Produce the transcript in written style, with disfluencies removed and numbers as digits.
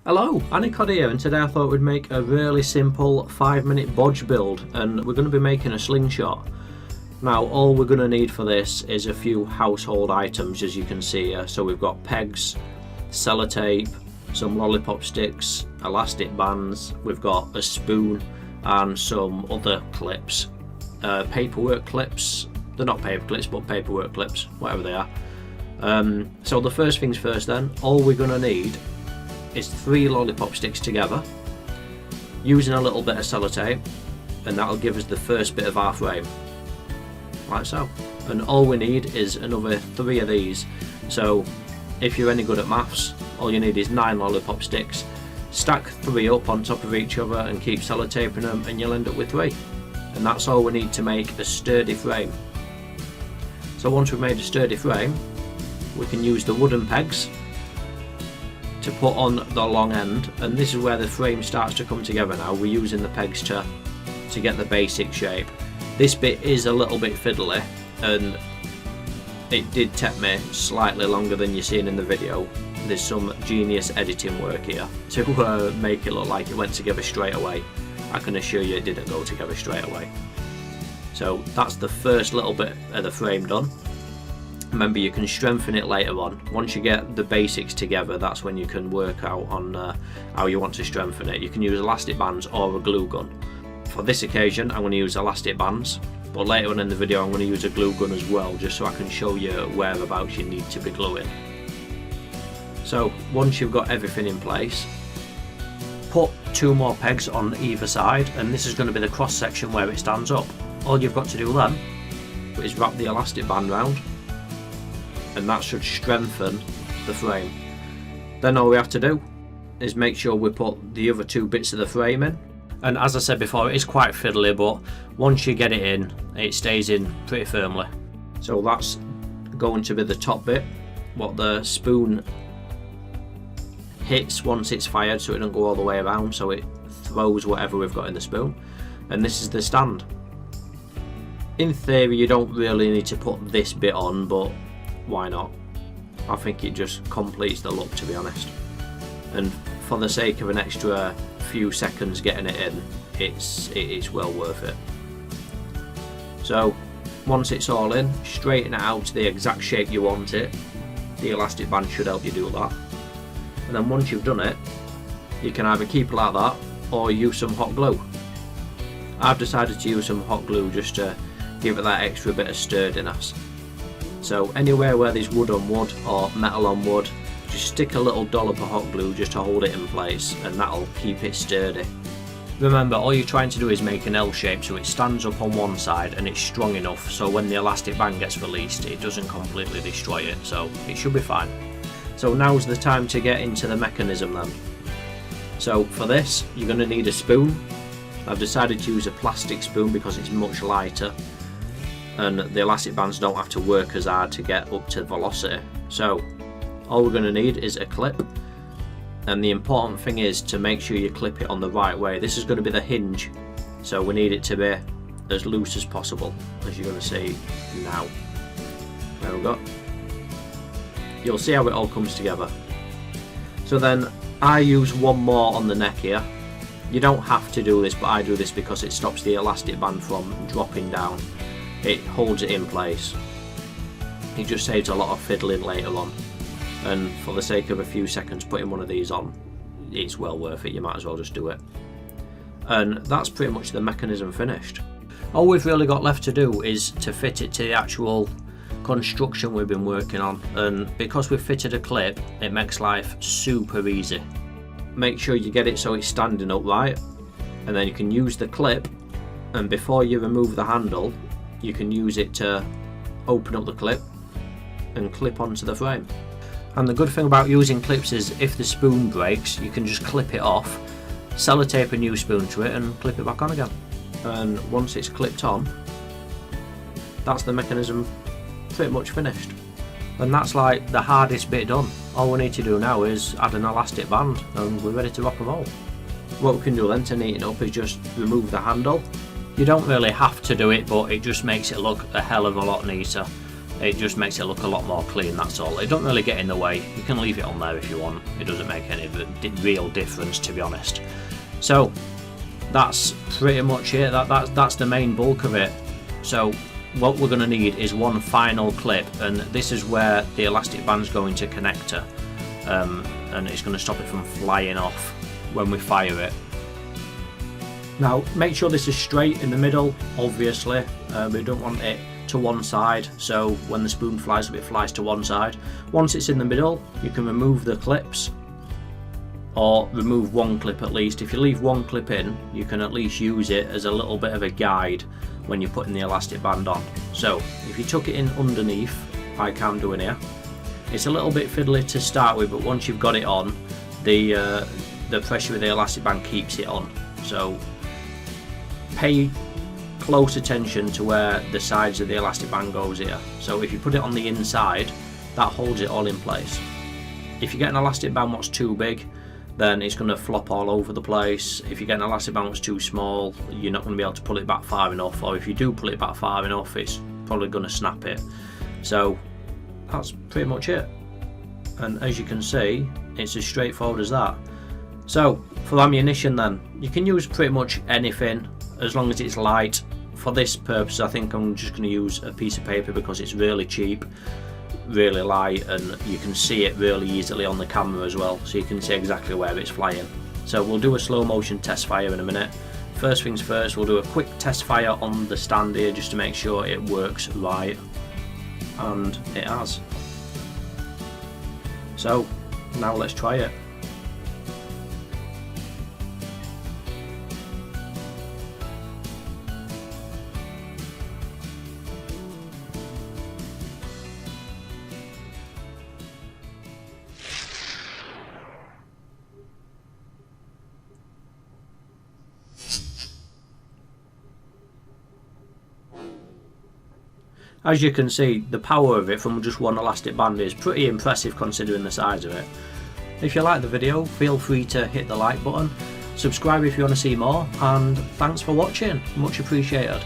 Hello, AniCod here, and today I thought we'd make a really simple 5-minute bodge build, and we're going to be making a slingshot. Now all we're going to need for this is a few household items, as you can see here. So we've got pegs, sellotape, some lollipop sticks, elastic bands, we've got a spoon and some other clips. Paperwork clips, they're not paper clips but paperwork clips, whatever they are. So the first things first then, all we're going to need is 3 lollipop sticks together using a little bit of sellotape, and that'll give us the first bit of our frame, like so. And all we need is another 3 of these. So if you're any good at maths, all you need is 9 lollipop sticks. Stack 3 up on top of each other and keep sellotaping them, and you'll end up with 3. And that's all we need to make a sturdy frame. So once we've made a sturdy frame, we can use the wooden pegs to put on the long end, and this is where the frame starts to come together now. We're using the pegs to get the basic shape. This bit is a little bit fiddly, and it did take me slightly longer than you're seeing in the video. There's some genius editing work here to make it look like it went together straight away. I can assure you it didn't go together straight away. So that's the first little bit of the frame done. Remember, you can strengthen it later on. Once you get the basics together, that's when you can work out on how you want to strengthen it. You can use elastic bands or a glue gun. For this occasion I'm going to use elastic bands, but later on in the video I'm going to use a glue gun as well, just so I can show you whereabouts you need to be gluing. So once you've got everything in place, put 2 more pegs on either side, and this is going to be the cross section where it stands up. All you've got to do then is wrap the elastic band round, and that should strengthen the frame. Then all we have to do is make sure we put the other 2 bits of the frame in. And as I said before, it is quite fiddly, but once you get it in, it stays in pretty firmly. So that's going to be the top bit, what the spoon hits once it's fired, so it doesn't go all the way around, so it throws whatever we've got in the spoon. And this is the stand. In theory you don't really need to put this bit on, but why not? I think it just completes the look, to be honest. And for the sake of an extra few seconds getting it in, it's well worth it. So once it's all in, straighten it out to the exact shape you want it. The elastic band should help you do that. And then once you've done it, you can either keep it like that or use some hot glue. I've decided to use some hot glue just to give it that extra bit of sturdiness. So anywhere where there's wood on wood or metal on wood, just stick a little dollop of hot glue just to hold it in place, and that'll keep it sturdy. Remember, all you're trying to do is make an L shape so it stands up on one side and it's strong enough so when the elastic band gets released it doesn't completely destroy it, so it should be fine. So now's the time to get into the mechanism then. So for this you're going to need a spoon. I've decided to use a plastic spoon because it's much lighter, and the elastic bands don't have to work as hard to get up to velocity. So all we're going to need is a clip, and the important thing is to make sure you clip it on the right way. This is going to be the hinge, so we need it to be as loose as possible, as you're going to see now. There we go. You'll see how it all comes together. So then I use 1 more on the neck here. You don't have to do this, but I do this because it stops the elastic band from dropping down. It holds it in place. It just saves a lot of fiddling later on, and for the sake of a few seconds putting one of these on, it's well worth it. You might as well just do it. And that's pretty much the mechanism finished. All we've really got left to do is to fit it to the actual construction we've been working on, and because we've fitted a clip it makes life super easy. Make sure you get it so it's standing upright, and then you can use the clip, and before you remove the handle you can use it to open up the clip and clip onto the frame. And the good thing about using clips is if the spoon breaks you can just clip it off, sellotape a new spoon to it and clip it back on again. And once it's clipped on, that's the mechanism pretty much finished. And that's like the hardest bit done. All we need to do now is add an elastic band and we're ready to rock and roll. What we can do then to neaten up is just remove the handle. You don't really have to do it, but it just makes it look a hell of a lot neater. It just makes it look a lot more clean, that's all. It don't really get in the way. You can leave it on there if you want. It doesn't make any real difference, to be honest. So that's pretty much it. That's the main bulk of it. So what we're going to need is one final clip, and this is where the elastic band's going to connect to, and it's going to stop it from flying off when we fire it. Now make sure this is straight in the middle, obviously. We don't want it to one side, so when the spoon flies up, it flies to one side. Once it's in the middle, you can remove the clips, or remove one clip at least. If you leave one clip in, you can at least use it as a little bit of a guide when you're putting the elastic band on. So if you tuck it in underneath, like I'm doing here, it's a little bit fiddly to start with, but once you've got it on, the pressure of the elastic band keeps it on. So pay close attention to where the sides of the elastic band goes here. So if you put it on the inside, that holds it all in place. If you get an elastic band what's too big, then it's going to flop all over the place. If you get an elastic band that's too small, you're not going to be able to pull it back far enough, or if you do pull it back far enough, it's probably going to snap it. So that's pretty much it, and as you can see, it's as straightforward as that. So for ammunition then, you can use pretty much anything as long as it's light. For this purpose, I think I'm just going to use a piece of paper because it's really cheap, really light, and you can see it really easily on the camera as well, so you can see exactly where it's flying. So we'll do a slow motion test fire in a minute. First things first, we'll do a quick test fire on the stand here just to make sure it works right, and it has. So now let's try it. As you can see, the power of it from just one elastic band is pretty impressive considering the size of it. If you like the video, feel free to hit the like button, subscribe if you want to see more, and thanks for watching, much appreciated.